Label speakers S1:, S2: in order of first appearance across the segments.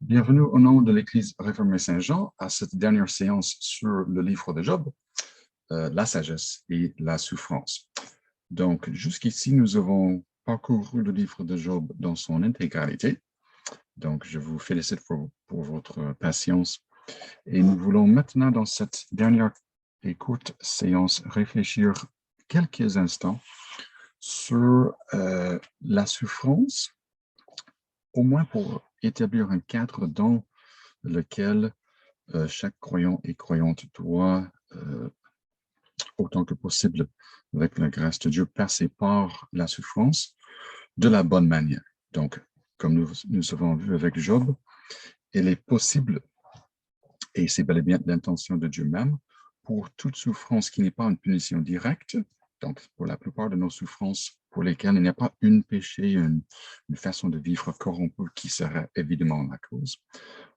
S1: Bienvenue au nom de l'Église réformée Saint-Jean à cette dernière séance sur le livre de Job, la sagesse et la souffrance. Donc, jusqu'ici, nous avons parcouru le livre de Job dans son intégralité. Donc, je vous félicite pour votre patience. Et nous voulons maintenant, dans cette dernière et courte séance, réfléchir quelques instants sur la souffrance, au moins pour établir un cadre dans lequel chaque croyant et croyante doit, autant que possible, avec la grâce de Dieu, passer par la souffrance de la bonne manière. Donc, comme nous avons vu avec Job, il est possible, et c'est bel et bien l'intention de Dieu même, pour toute souffrance qui n'est pas une punition directe, donc pour la plupart de nos souffrances pour lesquelles il n'y a pas une péché, une façon de vivre corrompue qui serait évidemment la cause,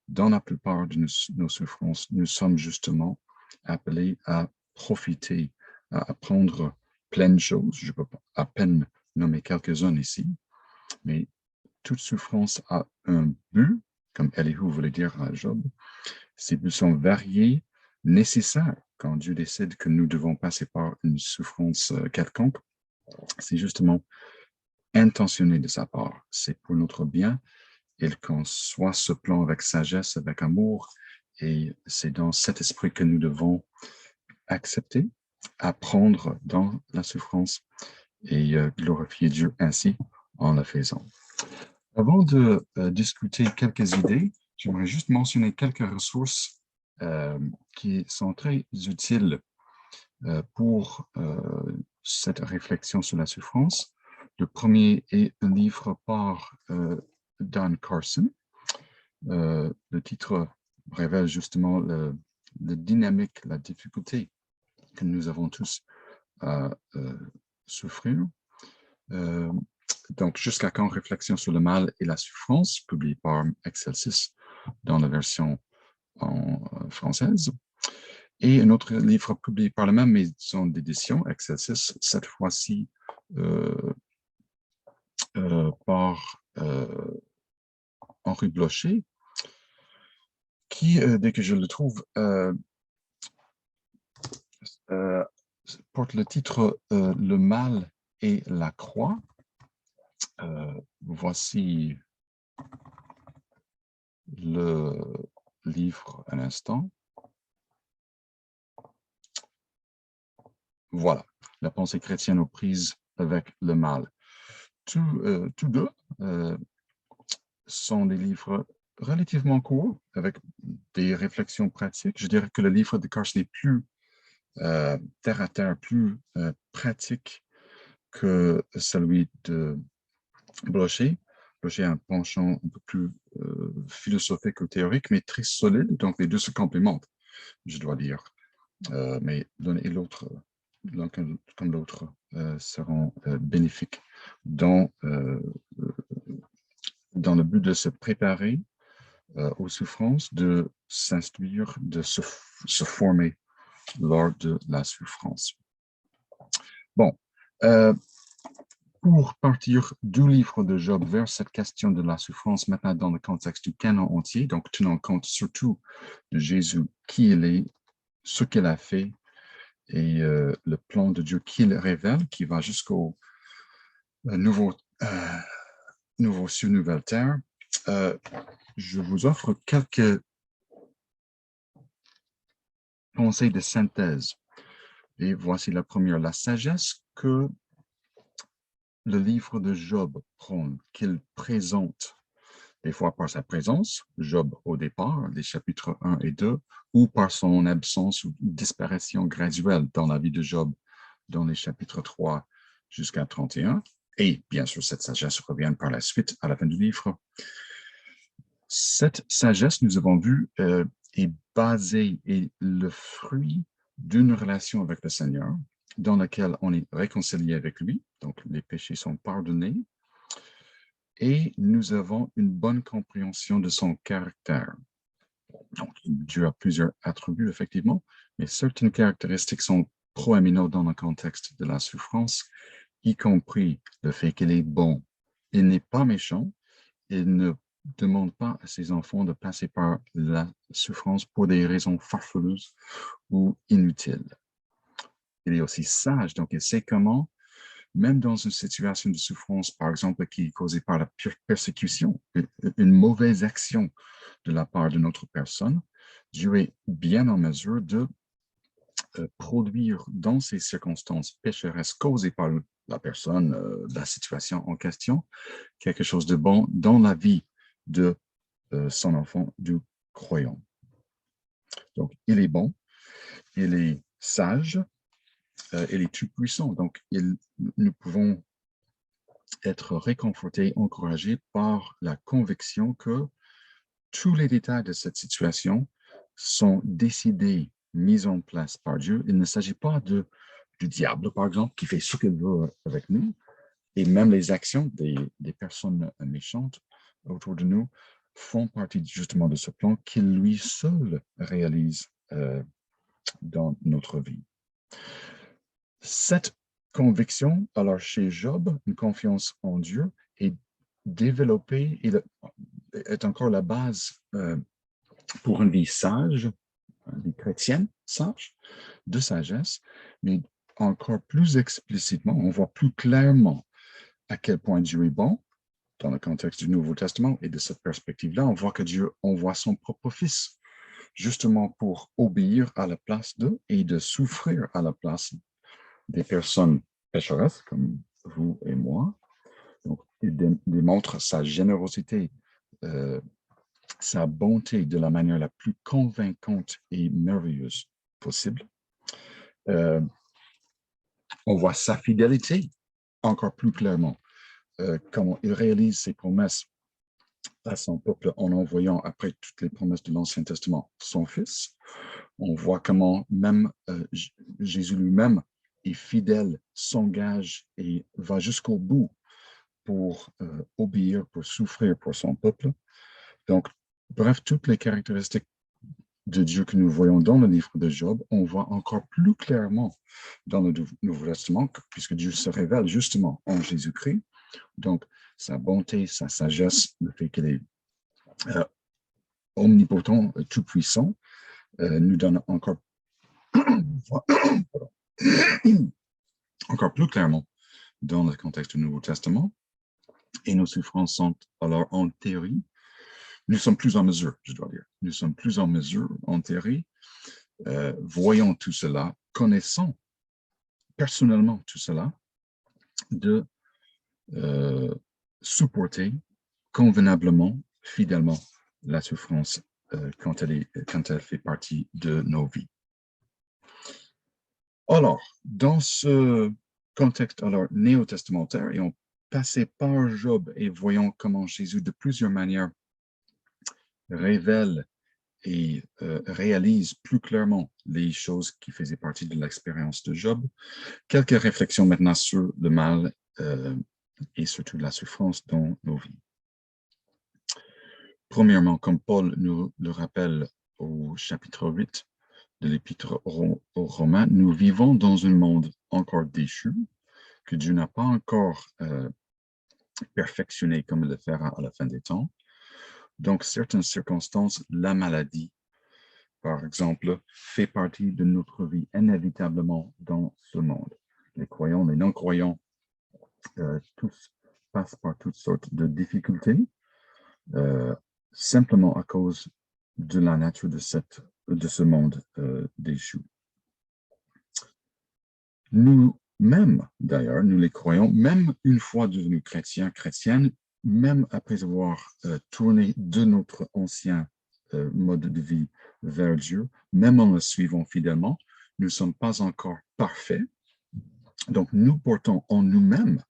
S1: dans la plupart de nos souffrances, nous sommes justement appelés à profiter, à apprendre plein de choses. Je peux à peine nommer quelques-unes ici, mais toute souffrance a un but, comme Elihu voulait dire à Job. Ces buts sont variés, nécessaires quand Dieu décide que nous devons passer par une souffrance quelconque. C'est justement intentionné de sa part. C'est pour notre bien. Il conçoit ce plan avec sagesse, avec amour, et c'est dans cet esprit que nous devons accepter, apprendre dans la souffrance et glorifier Dieu ainsi en le faisant. Avant de discuter quelques idées, j'aimerais juste mentionner quelques ressources qui sont très utiles pour cette réflexion sur la souffrance. Le premier est un livre par Don Carson. Le titre révèle justement la dynamique, la difficulté que nous avons tous à souffrir. Donc, jusqu'à quand réflexion sur le mal et la souffrance, publié par Excelsis dans la version française. Et un autre livre publié par la même maison d'édition, Excelsis, cette fois-ci par Henri Blocher, qui, dès que je le trouve, porte le titre Le mal et la croix. Voici le livre à l'instant. Voilà, la pensée chrétienne aux prises avec le mal. Tous deux sont des livres relativement courts, avec des réflexions pratiques. Je dirais que le livre de Carson est plus terre à terre, plus pratique que celui de Blocher. Blocher a un penchant un peu plus philosophique ou théorique, mais très solide, donc les deux se complémentent, je dois dire. Mais l'un et l'autre, l'un comme l'autre, seront bénéfiques dans le but de se préparer aux souffrances, de s'instruire, de se former lors de la souffrance. Bon, pour partir du livre de Job vers cette question de la souffrance, maintenant dans le contexte du canon entier, donc tenant compte surtout de Jésus, qui il est, ce qu'il a fait, et le plan de Dieu qu'il révèle, qui va jusqu'au nouveau ciel, nouvelle terre, je vous offre quelques pensées de synthèse. Et voici la première, la sagesse que le livre de Job prône, qu'il présente, des fois par sa présence, Job au départ, les chapitres 1 et 2, ou par son absence ou disparition graduelle dans la vie de Job, dans les chapitres 3 jusqu'à 31. Et bien sûr, cette sagesse revient par la suite à la fin du livre. Cette sagesse, nous avons vu, est basée et le fruit d'une relation avec le Seigneur, dans laquelle on est réconcilié avec lui, donc les péchés sont pardonnés, et nous avons une bonne compréhension de son caractère. Donc, Dieu a plusieurs attributs, effectivement, mais certaines caractéristiques sont proéminentes dans le contexte de la souffrance, y compris le fait qu'il est bon. Il n'est pas méchant, il ne demande pas à ses enfants de passer par la souffrance pour des raisons farfelues ou inutiles. Il est aussi sage, donc il sait comment, même dans une situation de souffrance, par exemple, qui est causée par la persécution, une mauvaise action de la part de notre personne, Dieu est bien en mesure de produire dans ces circonstances pécheresses causées par la personne, la situation en question, quelque chose de bon dans la vie de son enfant, du croyant. Donc, il est bon, il est sage, il est tout-puissant. Donc, nous pouvons être réconfortés, encouragés par la conviction que tous les détails de cette situation sont décidés, mis en place par Dieu. Il ne s'agit pas du diable, par exemple, qui fait ce qu'il veut avec nous, et même les actions des personnes méchantes autour de nous font partie justement de ce plan qu'il lui seul réalise dans notre vie. Cette conviction, alors chez Job, une confiance en Dieu, est développée, est encore la base pour une vie sage, une vie chrétienne sage, de sagesse, mais encore plus explicitement, on voit plus clairement à quel point Dieu est bon dans le contexte du Nouveau Testament, et de cette perspective-là, on voit que Dieu envoie son propre Fils, justement pour obéir à la place d'eux et de souffrir à la place des personnes pécheresses comme vous et moi. Donc, il démontre sa générosité, sa bonté de la manière la plus convaincante et merveilleuse possible. On voit sa fidélité encore plus clairement, comment il réalise ses promesses à son peuple en envoyant, après toutes les promesses de l'Ancien Testament, son Fils. On voit comment même Jésus lui-même est fidèle, s'engage et va jusqu'au bout pour obéir, pour souffrir pour son peuple. Donc, bref, toutes les caractéristiques de Dieu que nous voyons dans le livre de Job, on voit encore plus clairement dans le Nouveau Testament, puisque Dieu se révèle justement en Jésus-Christ. Donc, sa bonté, sa sagesse, le fait qu'il est omnipotent, tout-puissant, nous donne encore, encore plus clairement dans le contexte du Nouveau Testament. Et nos souffrances sont alors en théorie, nous sommes plus en mesure, je dois dire, nous sommes plus en mesure, en théorie, voyons tout cela, connaissant personnellement tout cela, de supporter convenablement, fidèlement la souffrance quand elle fait partie de nos vies. Alors, dans ce contexte alors néo-testamentaire, et on passait par Job et voyons comment Jésus de plusieurs manières révèle et réalise plus clairement les choses qui faisaient partie de l'expérience de Job. Quelques réflexions maintenant sur le mal et surtout la souffrance dans nos vies. Premièrement, comme Paul nous le rappelle au chapitre 8 de l'Épître aux Romains, nous vivons dans un monde encore déchu, que Dieu n'a pas encore perfectionné comme il le fera à la fin des temps. Donc, certaines circonstances, la maladie, par exemple, fait partie de notre vie inévitablement dans ce monde. Les croyants, les non-croyants, tous passent par toutes sortes de difficultés, simplement à cause de la nature de ce monde déchu. Nous-mêmes, d'ailleurs, nous les croyons, même une fois devenus chrétiens, chrétiennes, même après avoir tourné de notre ancien mode de vie vers Dieu, même en le suivant fidèlement, nous ne sommes pas encore parfaits. Donc, nous portons en nous-mêmes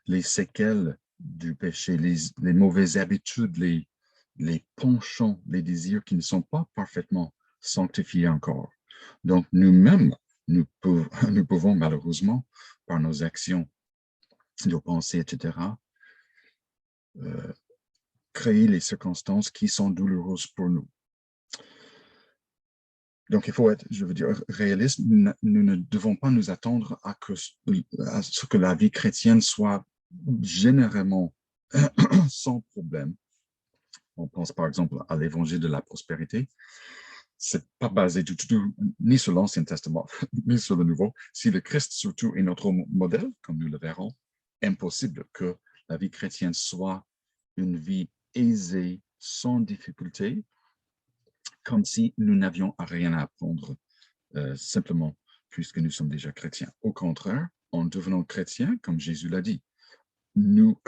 S1: les séquelles du péché, les mauvaises habitudes, les penchants, les désirs qui ne sont pas parfaitement sanctifiés encore. Donc, nous-mêmes, nous pouvons malheureusement, par nos actions, nos pensées, etc., créer les circonstances qui sont douloureuses pour nous. Donc, il faut être, je veux dire, réaliste. Nous ne devons pas nous attendre à ce que la vie chrétienne soit généralement sans problème. On pense par exemple à l'évangile de la prospérité. C'est pas basé du tout ni sur l'Ancien Testament, ni sur le Nouveau. Si le Christ surtout est notre modèle, comme nous le verrons, impossible que la vie chrétienne soit une vie aisée, sans difficulté, comme si nous n'avions rien à apprendre simplement puisque nous sommes déjà chrétiens. Au contraire, en devenant chrétiens, comme Jésus l'a dit, nous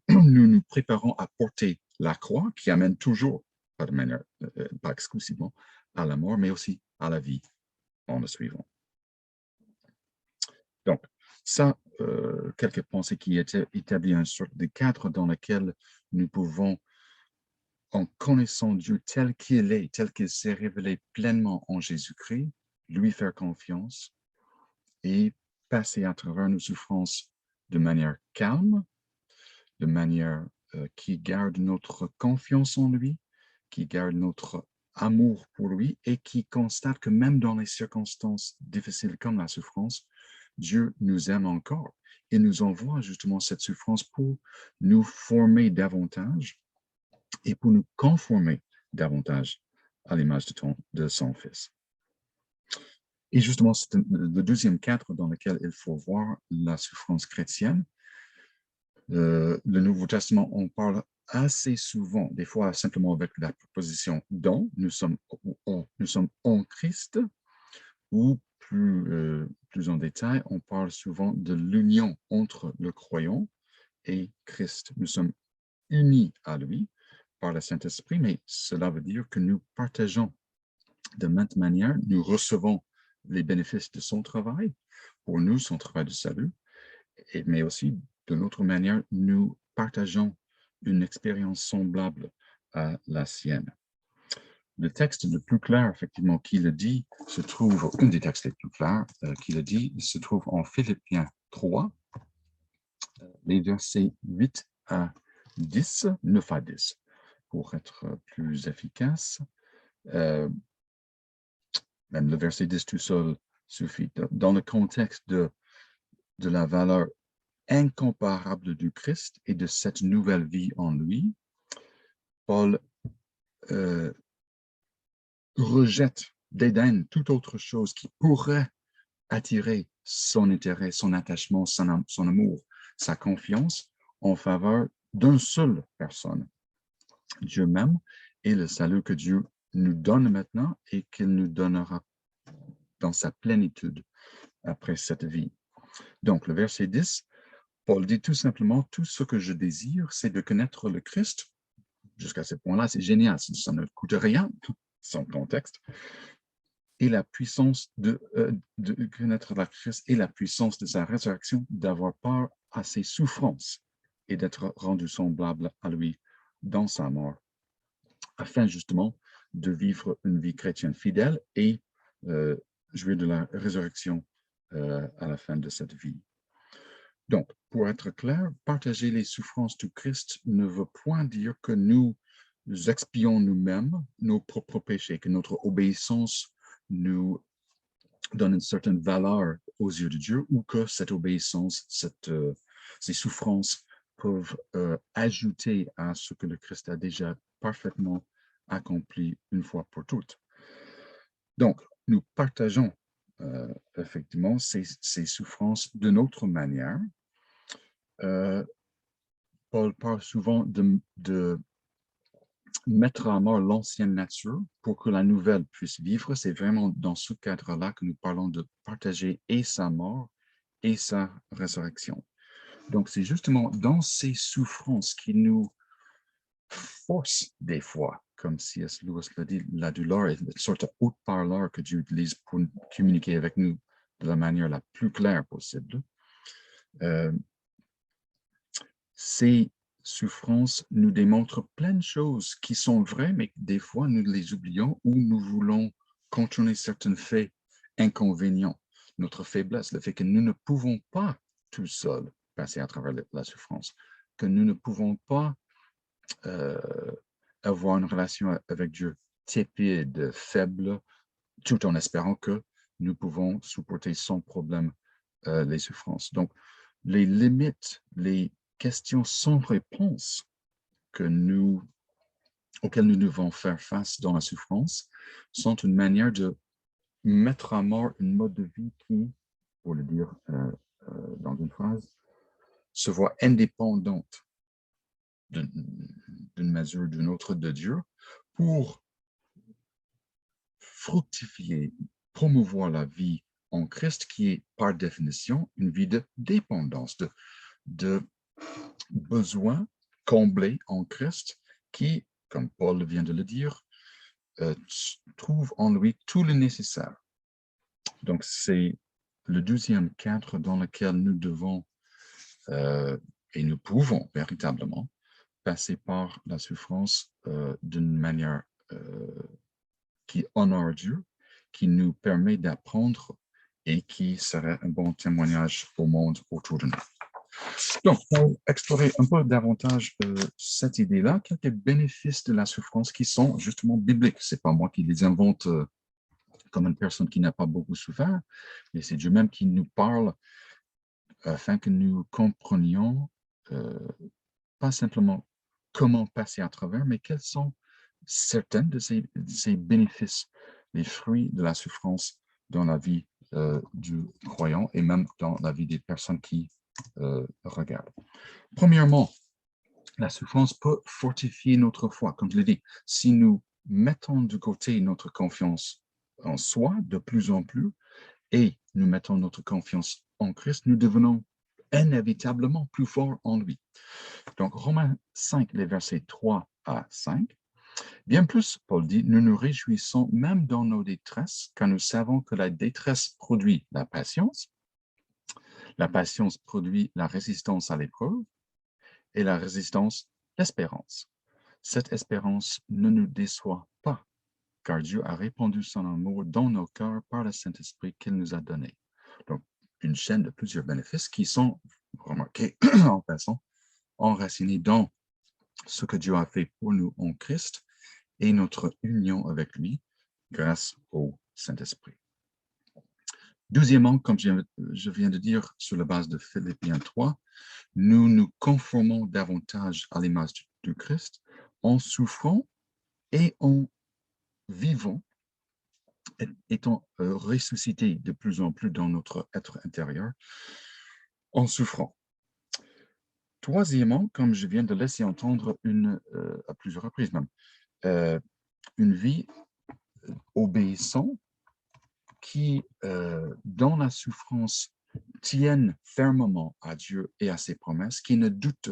S1: nous préparons à porter la croix qui amène toujours, pas de manière, pas exclusivement, à la mort, mais aussi à la vie en le suivant. Donc, ça, quelques pensées qui établissent une sorte de cadre dans lequel nous pouvons, en connaissant Dieu tel qu'il s'est révélé pleinement en Jésus-Christ, lui faire confiance et passer à travers nos souffrances de manière calme, de manière qui garde notre confiance en lui, qui garde notre amour pour lui et qui constate que même dans les circonstances difficiles comme la souffrance, Dieu nous aime encore et nous envoie justement cette souffrance pour nous former davantage et pour nous conformer davantage à l'image de son Fils. Et justement, c'est le deuxième cadre dans lequel il faut voir la souffrance chrétienne. Le Nouveau Testament, on parle assez souvent, des fois simplement avec la proposition « dont », nous sommes en Christ, ou plus en détail, on parle souvent de l'union entre le croyant et Christ. Nous sommes unis à lui par le Saint-Esprit, mais cela veut dire que nous partageons de maintes manières, nous recevons les bénéfices de son travail, pour nous, son travail de salut, mais aussi, de notre manière, nous partageons une expérience semblable à la sienne. Le texte le plus clair, effectivement, qui le dit, se trouve, un des textes les plus clairs qui le dit, se trouve en Philippiens 3, les versets 8 à 10, 9 à 10, pour être plus efficace. Même le verset 10 tout seul suffit. Dans le contexte de la valeur incomparable du Christ et de cette nouvelle vie en lui, Paul rejette, dédaigne toute autre chose qui pourrait attirer son intérêt, son attachement, son amour, sa confiance en faveur d'une seule personne, Dieu même, et le salut que Dieu nous donne maintenant et qu'il nous donnera dans sa plénitude après cette vie. Donc, le verset 10, Paul dit tout simplement, tout ce que je désire, c'est de connaître le Christ. Jusqu'à ce point-là, c'est génial, ça ne coûte rien, sans contexte. Et la puissance de connaître le Christ et la puissance de sa résurrection, d'avoir part à ses souffrances et d'être rendu semblable à lui dans sa mort, afin justement de vivre une vie chrétienne fidèle et jouir de la résurrection à la fin de cette vie. Donc, pour être clair, partager les souffrances du Christ ne veut point dire que nous expions nous-mêmes nos propres péchés, que notre obéissance nous donne une certaine valeur aux yeux de Dieu ou que cette obéissance, ces souffrances peuvent ajouter à ce que le Christ a déjà parfaitement accompli une fois pour toutes. Donc, nous partageons effectivement ces souffrances d'une autre manière. Paul parle souvent de mettre à mort l'ancienne nature pour que la nouvelle puisse vivre. C'est vraiment dans ce cadre-là que nous parlons de partager et sa mort et sa résurrection. Donc, c'est justement dans ces souffrances qui nous forcent des fois, comme C.S. Lewis l'a dit, la douleur est une sorte de haut-parleur que Dieu utilise pour communiquer avec nous de la manière la plus claire possible. Ces souffrances nous démontrent plein de choses qui sont vraies, mais des fois nous les oublions ou nous voulons contourner certains faits inconvénients, notre faiblesse, le fait que nous ne pouvons pas tout seuls passer à travers la souffrance, que nous ne pouvons pas avoir une relation avec Dieu tépide, faible, tout en espérant que nous pouvons supporter sans problème les souffrances. Donc, les limites, les questions sans réponse auxquelles nous devons faire face dans la souffrance sont une manière de mettre à mort une mode de vie qui, pour le dire dans une phrase, se voit indépendante d'une mesure ou d'une autre de Dieu pour fructifier, promouvoir la vie en Christ qui est par définition une vie de dépendance, de besoin comblé en Christ qui, comme Paul vient de le dire, trouve en lui tout le nécessaire. Donc, c'est le deuxième cadre dans lequel nous devons et nous pouvons véritablement passer par la souffrance d'une manière qui honore Dieu, qui nous permet d'apprendre et qui serait un bon témoignage au monde autour de nous. Donc, pour explorer un peu davantage cette idée-là, quelques bénéfices de la souffrance qui sont justement bibliques. Ce n'est pas moi qui les invente comme une personne qui n'a pas beaucoup souffert, mais c'est Dieu même qui nous parle afin que nous comprenions pas simplement comment passer à travers, mais quels sont certains de ces bénéfices, les fruits de la souffrance dans la vie du croyant et même dans la vie des personnes qui regardent. Premièrement, la souffrance peut fortifier notre foi. Comme je l'ai dit, si nous mettons de côté notre confiance en soi de plus en plus et nous mettons notre confiance en Christ, nous devenons inévitablement plus forts en lui. Donc, Romains 5, les versets 3 à 5. Bien plus, Paul dit, nous nous réjouissons même dans nos détresses, car nous savons que la détresse produit la patience produit la résistance à l'épreuve, et la résistance, l'espérance. Cette espérance ne nous déçoit pas, car Dieu a répandu son amour dans nos cœurs par le Saint-Esprit qu'il nous a donné. Donc, une chaîne de plusieurs bénéfices qui sont, remarqués en passant, enracinés dans ce que Dieu a fait pour nous en Christ et notre union avec lui grâce au Saint-Esprit. Deuxièmement, comme je viens de dire sur la base de Philippiens 3, nous nous conformons davantage à l'image du Christ en souffrant et en vivant, étant ressuscités de plus en plus dans notre être intérieur, en souffrant. Troisièmement, comme je viens de laisser entendre à plusieurs reprises même, une vie obéissante qui, dans la souffrance, tiennent fermement à Dieu et à ses promesses, qui ne doutent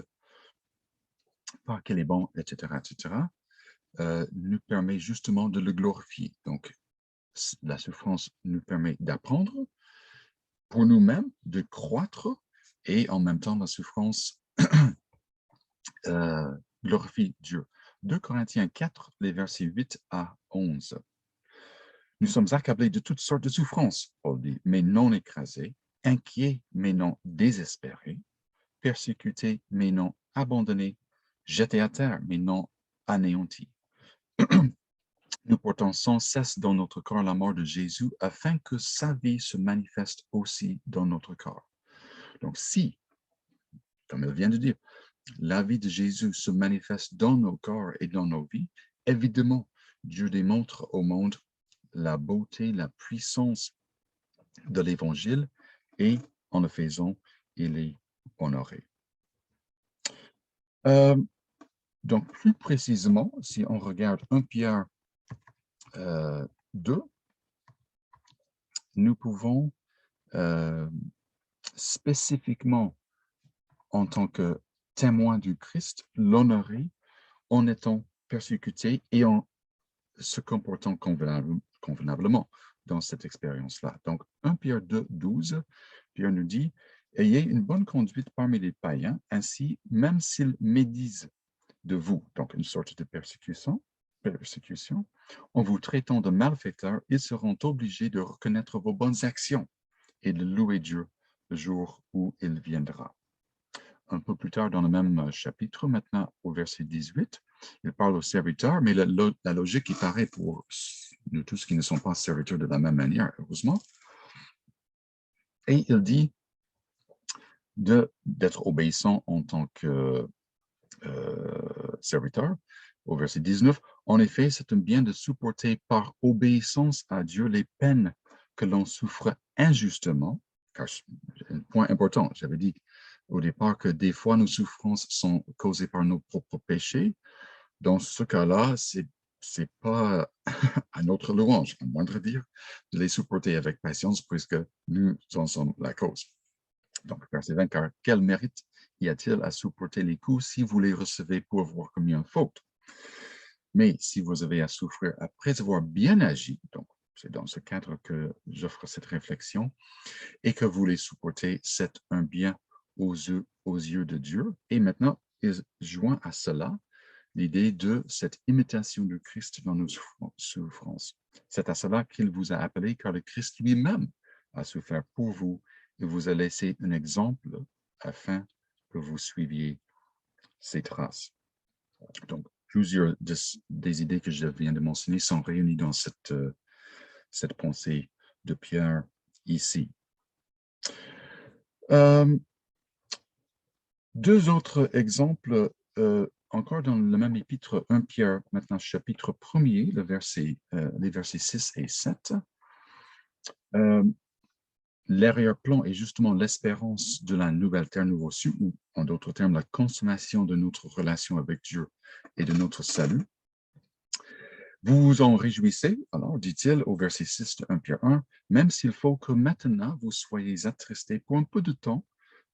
S1: pas qu'il est bon, etc., nous permet justement de le glorifier. Donc, la souffrance nous permet d'apprendre pour nous-mêmes, de croître, et en même temps, la souffrance glorifie Dieu. 2 Corinthiens 4, les versets 8 à 11. Nous sommes accablés de toutes sortes de souffrances, Paul dit, mais non écrasés, inquiets, mais non désespérés, persécutés, mais non abandonnés, jetés à terre, mais non anéantis. Nous portons sans cesse dans notre corps la mort de Jésus afin que sa vie se manifeste aussi dans notre corps. Donc si, comme elle vient de dire, la vie de Jésus se manifeste dans nos corps et dans nos vies, évidemment, Dieu démontre au monde la beauté, la puissance de l'Évangile et en le faisant, il est honoré. Donc, plus précisément, si on regarde 1 Pierre 2, nous pouvons spécifiquement, en tant que témoin du Christ, l'honorer en étant persécuté et en se comportant convenablement dans cette expérience-là. Donc, 1 Pierre 2, 12, Pierre nous dit, « Ayez une bonne conduite parmi les païens, ainsi, même s'ils médisent de vous, donc une sorte de persécution, en vous traitant de malfaiteurs, ils seront obligés de reconnaître vos bonnes actions et de louer Dieu le jour où il viendra. » Un peu plus tard dans le même chapitre, maintenant au verset 18, il parle aux serviteurs, mais la logique y paraît pour nous tous qui ne sont pas serviteurs de la même manière, heureusement. Et il dit, d'être obéissant en tant que serviteur. Au verset 19, en effet, c'est un bien de supporter par obéissance à Dieu les peines que l'on souffre injustement, car un point important, j'avais dit au départ que des fois nos souffrances sont causées par nos propres péchés. Dans ce cas-là, c'est pas à notre louange, à moindre dire, de les supporter avec patience, puisque nous en sommes la cause. Donc, verset 20, car quel mérite y a-t-il à supporter les coups si vous les recevez pour avoir commis une faute? Mais si vous avez à souffrir après avoir bien agi, donc c'est dans ce cadre que j'offre cette réflexion, et que vous les supportez, c'est un bien aux yeux de Dieu. Et maintenant, il joint à cela l'idée de cette imitation du Christ dans nos souffrances. C'est à cela qu'il vous a appelé, car le Christ lui-même a souffert pour vous et vous a laissé un exemple afin que vous suiviez ses traces. Donc, plusieurs des idées que je viens de mentionner sont réunies dans cette pensée de Pierre ici. Deux autres exemples, encore dans le même épître, 1 Pierre, maintenant chapitre 1er, les versets 6 et 7. L'arrière-plan est justement l'espérance de la nouvelle terre, nouveau ciel, ou en d'autres termes, la consommation de notre relation avec Dieu et de notre salut. Vous vous en réjouissez, alors, dit-il au verset 6 de 1 Pierre 1, même s'il faut que maintenant vous soyez attristés pour un peu de temps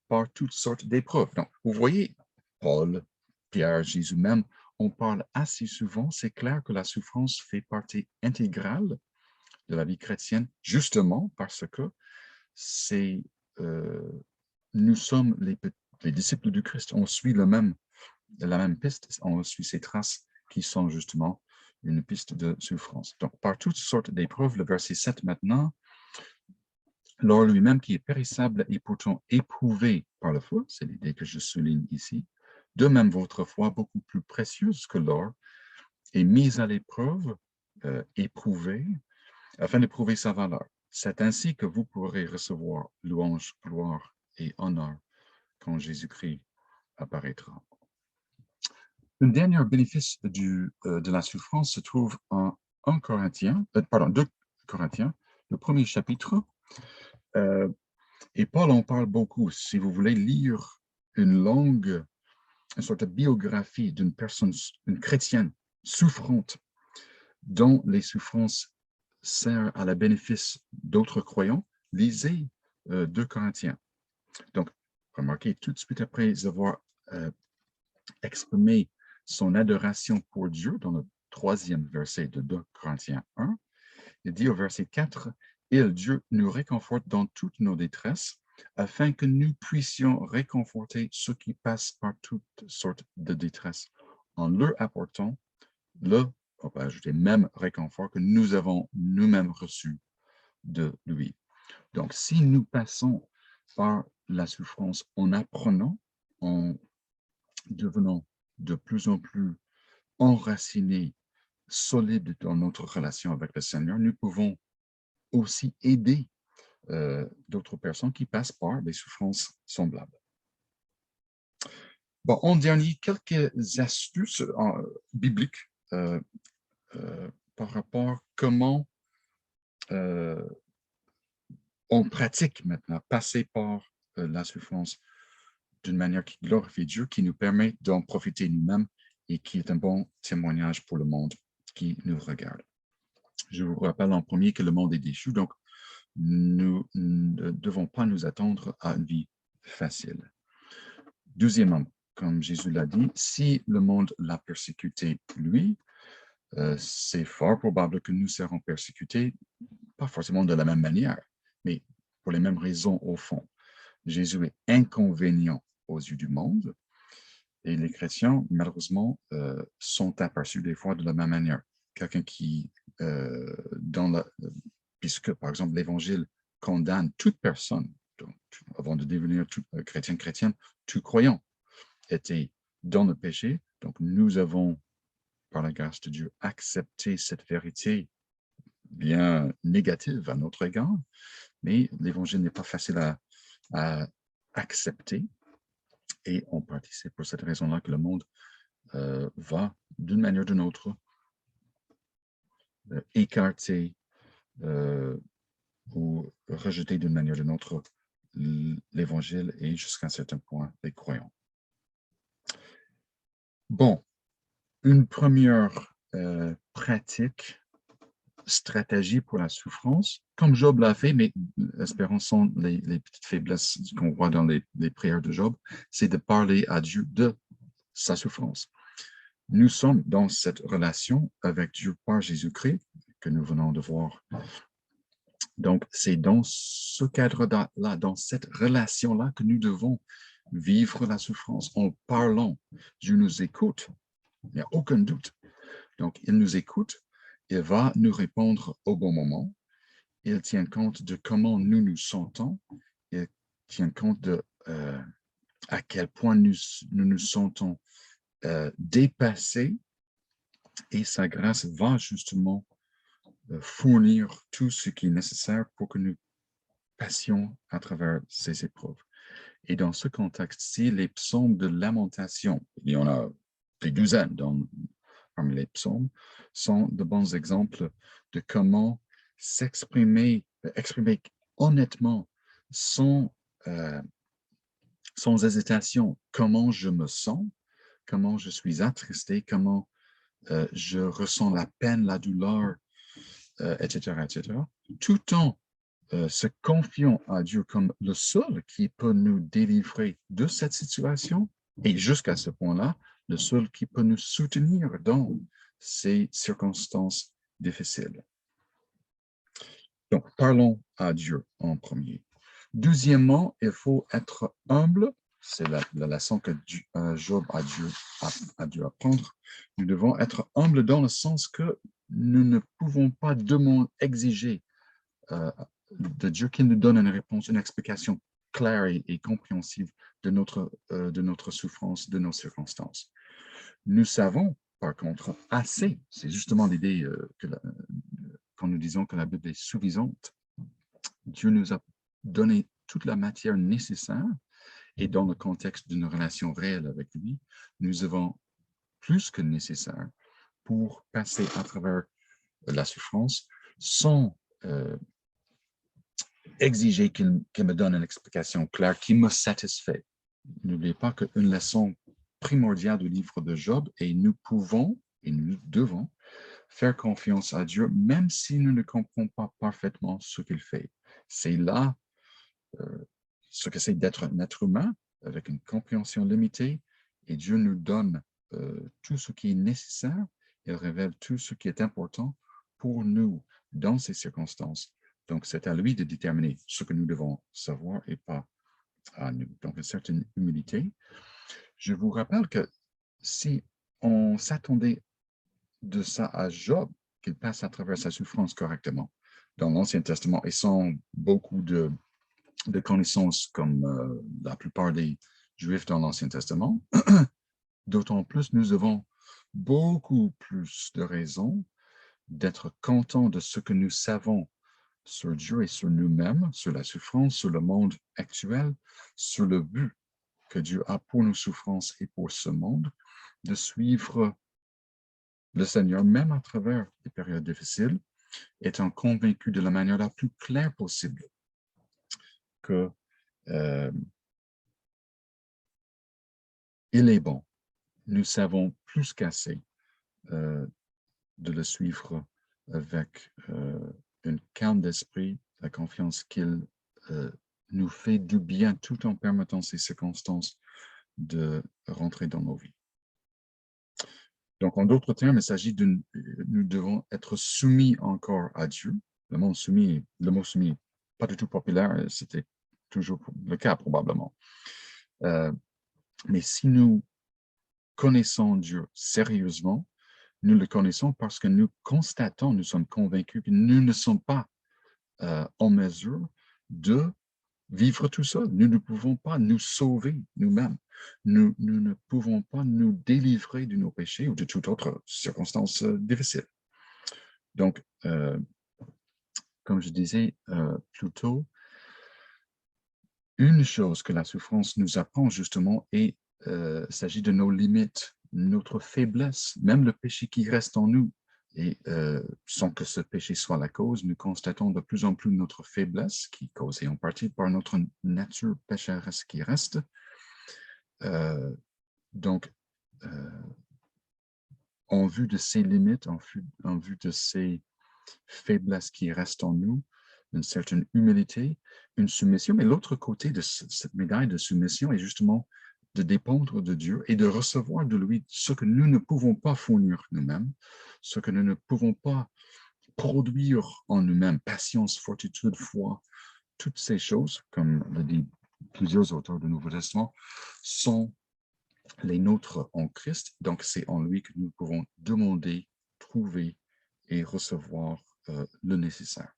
S1: par toutes sortes d'épreuves. Donc, vous voyez, Paul, Pierre, Jésus même, on parle assez souvent, c'est clair que la souffrance fait partie intégrale de la vie chrétienne, justement parce que nous sommes les disciples du Christ, on suit la même piste, on suit ces traces qui sont justement une piste de souffrance. Donc, par toutes sortes d'épreuves, le verset 7 maintenant, l'or lui-même qui est périssable et pourtant éprouvé par le feu, c'est l'idée que je souligne ici, de même votre foi, beaucoup plus précieuse que l'or, est mise à l'épreuve, éprouvée, afin de prouver sa valeur. C'est ainsi que vous pourrez recevoir louange, gloire et honneur quand Jésus-Christ apparaîtra. Un dernier bénéfice de la souffrance se trouve en 2 Corinthiens, le premier chapitre. Et Paul en parle beaucoup. Si vous voulez lire une sorte de biographie d'une personne, une chrétienne souffrante, dont les souffrances servent à la bénéfice d'autres croyants, lisez 2 Corinthiens. Donc, remarquez, tout de suite après avoir exprimé son adoration pour Dieu dans le 3e verset de 2 Corinthiens 1, il dit au verset 4, « Et Dieu nous réconforte dans toutes nos détresses, afin que nous puissions réconforter ceux qui passent par toutes sortes de détresses, en leur apportant on peut ajouter même réconfort que nous avons nous-mêmes reçu de lui. » Donc, si nous passons par la souffrance en apprenant, en devenant de plus en plus enracinés, solides dans notre relation avec le Seigneur, nous pouvons aussi aider d'autres personnes qui passent par des souffrances semblables. Bon, en dernier, quelques astuces bibliques par rapport à comment on pratique maintenant, passer par la souffrance d'une manière qui glorifie Dieu, qui nous permet d'en profiter nous-mêmes et qui est un bon témoignage pour le monde qui nous regarde. Je vous rappelle en premier que le monde est déchu, donc nous ne devons pas nous attendre à une vie facile. Deuxièmement, comme Jésus l'a dit, si le monde l'a persécuté, lui, c'est fort probable que nous serons persécutés, pas forcément de la même manière, mais pour les mêmes raisons au fond. Jésus est inconvénient aux yeux du monde et les chrétiens, malheureusement, sont aperçus des fois de la même manière. Quelqu'un qui, puisque par exemple l'Évangile condamne toute personne, donc, avant de devenir chrétienne, tout croyant était dans le péché. Donc nous avons, par la grâce de Dieu, accepté cette vérité bien négative à notre égard, mais l'Évangile n'est pas facile à accepter. Et en partie, c'est pour cette raison-là que le monde va, d'une manière ou d'une autre, écarter ou rejeter d'une manière ou d'une autre l'Évangile et jusqu'à un certain point les croyants. Bon, une première pratique, stratégie pour la souffrance, comme Job l'a fait, mais espérons sont les petites faiblesses qu'on voit dans les prières de Job, c'est de parler à Dieu de sa souffrance. Nous sommes dans cette relation avec Dieu par Jésus-Christ que nous venons de voir. Donc, c'est dans ce cadre-là, dans cette relation-là que nous devons vivre la souffrance en parlant. Dieu nous écoute, il n'y a aucun doute. Donc, il nous écoute, il va nous répondre au bon moment, il tient compte de comment nous nous sentons, il tient compte de à quel point nous nous sentons dépassés, et sa grâce va justement fournir tout ce qui est nécessaire pour que nous passions à travers ces épreuves. Et dans ce contexte-ci, les psaumes de lamentation, il y en a des douzaines parmi les psaumes, sont de bons exemples de comment exprimer honnêtement, sans hésitation, comment je me sens, comment je suis attristé, comment je ressens la peine, la douleur, etc., tout en se confiant à Dieu comme le seul qui peut nous délivrer de cette situation et jusqu'à ce point-là, le seul qui peut nous soutenir dans ces circonstances difficiles. Donc, parlons à Dieu en premier. Deuxièmement, il faut être humble. C'est la leçon que Job a dû apprendre. Nous devons être humbles dans le sens que nous ne pouvons pas exiger de Dieu qu'il nous donne une réponse, une explication claire et compréhensive de notre souffrance, de nos circonstances. Nous savons, par contre, assez, c'est justement l'idée quand nous disons que la Bible est suffisante. Dieu nous a donné toute la matière nécessaire et dans le contexte d'une relation réelle avec lui, nous avons plus que nécessaire pour passer à travers la souffrance sans exiger qu'il me donne une explication claire qui me satisfait. N'oubliez pas qu'une leçon primordiale du livre de Job, et nous pouvons et nous devons faire confiance à Dieu, même si nous ne comprenons pas parfaitement ce qu'il fait. C'est là ce que c'est d'être un être humain avec une compréhension limitée, et Dieu nous donne tout ce qui est nécessaire, il révèle tout ce qui est important pour nous dans ces circonstances. Donc, c'est à lui de déterminer ce que nous devons savoir et pas à nous. Donc, une certaine humilité. Je vous rappelle que si on s'attendait de ça à Job, qu'il passe à travers sa souffrance correctement dans l'Ancien Testament et sans beaucoup de connaissances comme la plupart des Juifs dans l'Ancien Testament, d'autant plus nous avons beaucoup plus de raisons d'être contents de ce que nous savons sur Dieu et sur nous-mêmes, sur la souffrance, sur le monde actuel, sur le but que Dieu a pour nos souffrances et pour ce monde, de suivre le Seigneur, même à travers des périodes difficiles, étant convaincu de la manière la plus claire possible que il est bon. Nous savons plus qu'assez de le suivre avec une calme d'esprit, la confiance qu'il nous fait du bien tout en permettant ces circonstances de rentrer dans nos vies. Donc, en d'autres termes, il s'agit nous devons être soumis encore à Dieu. Le mot soumis, pas du tout populaire, c'était toujours le cas probablement. Mais si nous connaissons Dieu sérieusement, nous le connaissons parce que nous constatons, nous sommes convaincus que nous ne sommes pas en mesure de vivre tout seul. Nous ne pouvons pas nous sauver nous-mêmes. Nous ne pouvons pas nous délivrer de nos péchés ou de toute autre circonstance difficile. Donc, comme je disais plus tôt, une chose que la souffrance nous apprend justement s'agit de nos limites, notre faiblesse, même le péché qui reste en nous. Et sans que ce péché soit la cause, nous constatons de plus en plus notre faiblesse, qui est causée en partie par notre nature pécheresse qui reste. Donc, en vue de ces limites, en vue de ces faiblesses qui restent en nous, une certaine humilité, une soumission, mais l'autre côté de cette médaille de soumission est justement de dépendre de Dieu et de recevoir de lui ce que nous ne pouvons pas fournir nous-mêmes, ce que nous ne pouvons pas produire en nous-mêmes, patience, fortitude, foi, toutes ces choses, comme le dit plusieurs auteurs du Nouveau Testament, sont les nôtres en Christ. Donc, c'est en lui que nous pouvons demander, trouver et recevoir le nécessaire.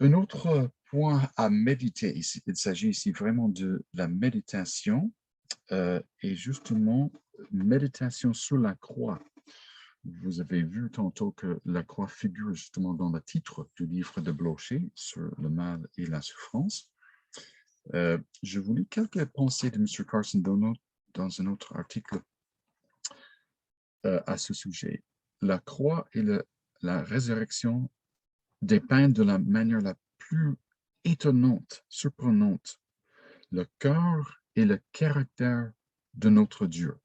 S1: Un autre point à méditer ici, il s'agit ici vraiment de la méditation et justement, méditation sur la croix. Vous avez vu tantôt que la croix figure justement dans le titre du livre de Blocher sur le mal et la souffrance. Je vous lis quelques pensées de M. Carson dans un autre article à ce sujet. La croix et la résurrection dépeignent de la manière la plus étonnante, surprenante, le cœur et le caractère de notre Dieu.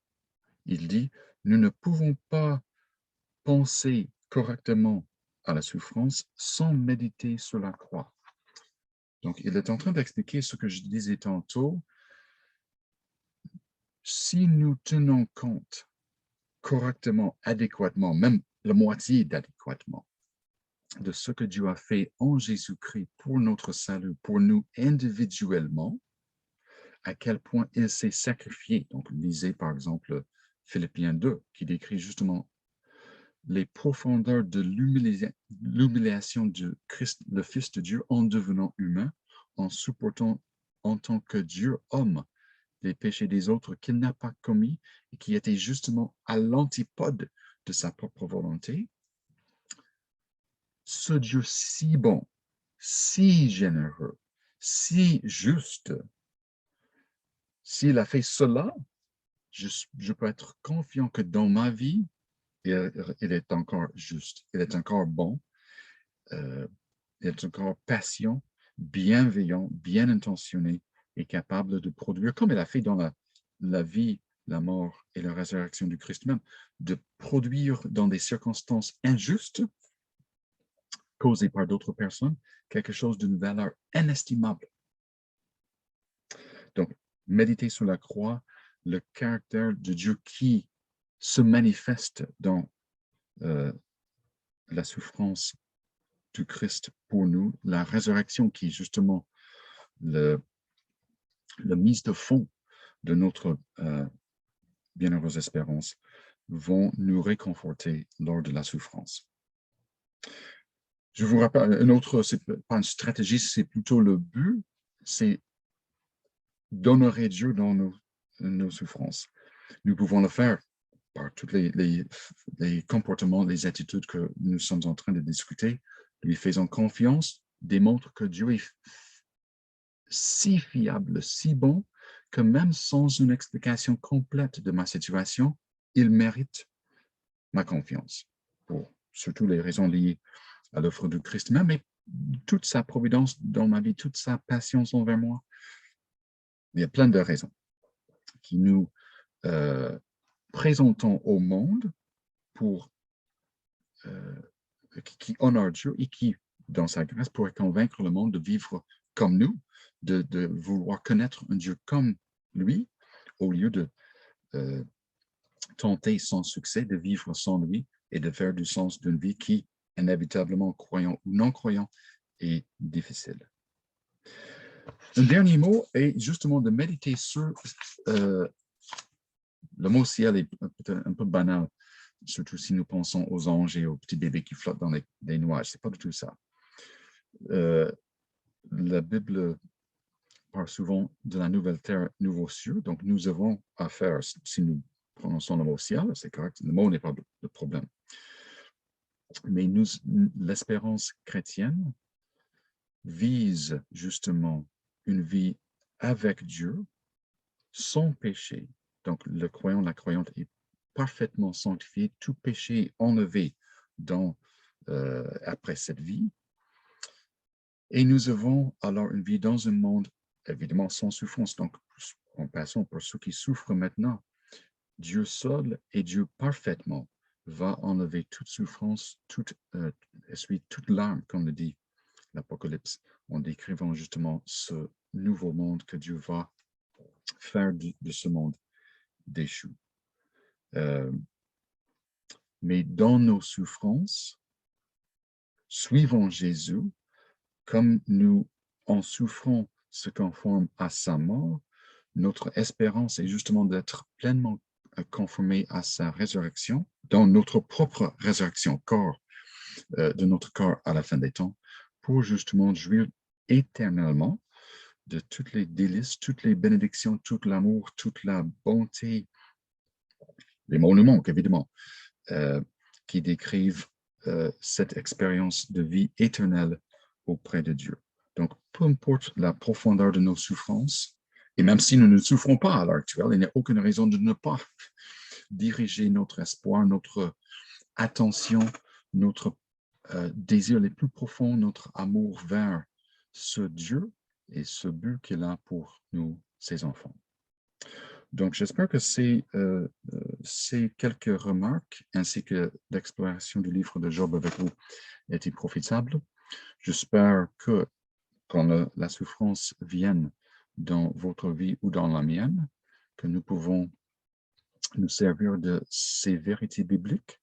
S1: Il dit, nous ne pouvons pas penser correctement à la souffrance sans méditer sur la croix. Donc, il est en train d'expliquer ce que je disais tantôt. Si nous tenons compte correctement, adéquatement, même la moitié d'adéquatement, de ce que Dieu a fait en Jésus-Christ pour notre salut, pour nous individuellement, à quel point il s'est sacrifié. Donc, lisez par exemple Philippiens 2, qui décrit justement les profondeurs de l'humiliation de Christ, le Fils de Dieu, en devenant humain, en supportant en tant que Dieu homme les péchés des autres qu'il n'a pas commis et qui étaient justement à l'antipode de sa propre volonté. Ce Dieu si bon, si généreux, si juste, s'il a fait cela, je peux être confiant que dans ma vie, il est encore juste, il est encore bon, il est encore patient, bienveillant, bien intentionné et capable de produire, comme il a fait dans la vie, la mort et la résurrection du Christ même, de produire dans des circonstances injustes, causées par d'autres personnes, quelque chose d'une valeur inestimable. Donc, méditer sur la croix, le caractère de Dieu qui se manifeste dans la souffrance du Christ pour nous, la résurrection qui est justement la mise de fond de notre bienheureuse espérance, vont nous réconforter lors de la souffrance. Je vous rappelle, un autre, c'est pas une stratégie, c'est plutôt le but, c'est d'honorer Dieu dans nos souffrances. Nous pouvons le faire par tous les comportements, les attitudes que nous sommes en train de discuter, lui faisant confiance, démontre que Dieu est si fiable, si bon, que même sans une explication complète de ma situation, il mérite ma confiance, pour surtout les raisons liées à l'œuvre du Christ même, mais toute sa providence dans ma vie, toute sa patience envers moi. Il y a plein de raisons qui nous présentons au monde pour qui honorent Dieu et qui, dans sa grâce, pourrait convaincre le monde de vivre comme nous, de vouloir connaître un Dieu comme lui, au lieu de tenter sans succès de vivre sans lui et de faire du sens d'une vie qui, inévitablement, croyant ou non croyant, est difficile. Un dernier mot est justement de méditer sur le mot ciel est peut-être un peu banal, surtout si nous pensons aux anges et aux petits bébés qui flottent dans les nuages. Ce n'est pas du tout ça. La Bible parle souvent de la nouvelle terre, nouveaux cieux. Donc, nous avons affaire, si nous prononçons le mot ciel, c'est correct, le mot n'est pas le problème. Mais l'espérance chrétienne vise justement une vie avec Dieu, sans péché. Donc, le croyant, la croyante est parfaitement sanctifié, tout péché est enlevé après cette vie. Et nous avons alors une vie dans un monde, évidemment, sans souffrance. Donc, en passant pour ceux qui souffrent maintenant, Dieu seul et Dieu parfaitement va enlever toute souffrance, essuie toute larme, comme le dit l'Apocalypse, en décrivant justement ce nouveau monde que Dieu va faire de ce monde déchu. Mais dans nos souffrances, suivons Jésus, comme nous en souffrons se conforme à sa mort, notre espérance est justement d'être pleinement conformé à sa résurrection, dans notre propre résurrection, de notre corps à la fin des temps, pour justement jouir éternellement de toutes les délices, toutes les bénédictions, tout l'amour, toute la bonté, les mots nous manquent évidemment, qui décrivent cette expérience de vie éternelle auprès de Dieu. Donc, peu importe la profondeur de nos souffrances, et même si nous ne souffrons pas à l'heure actuelle, il n'y a aucune raison de ne pas diriger notre espoir, notre attention, notre désir les plus profonds, notre amour vers ce Dieu et ce but qu'il a pour nous, ses enfants. Donc, j'espère que ces quelques remarques ainsi que l'exploration du livre de Job avec vous été profitable. J'espère que quand la souffrance vienne dans votre vie ou dans la mienne, que nous pouvons nous servir de ces vérités bibliques,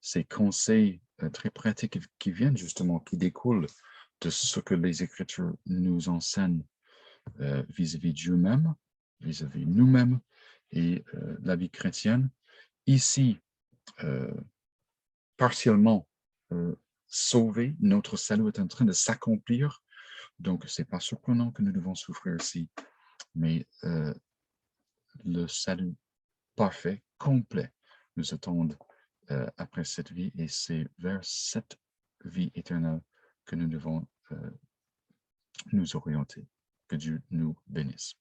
S1: ces conseils très pratiques qui viennent justement, qui découlent de ce que les Écritures nous enseignent vis-à-vis Dieu même, vis-à-vis nous-mêmes et la vie chrétienne. Ici, partiellement sauvé, notre salut est en train de s'accomplir. Donc, ce n'est pas surprenant que nous devons souffrir ici, mais le salut parfait, complet, nous attend après cette vie et c'est vers cette vie éternelle que nous devons nous orienter. Que Dieu nous bénisse.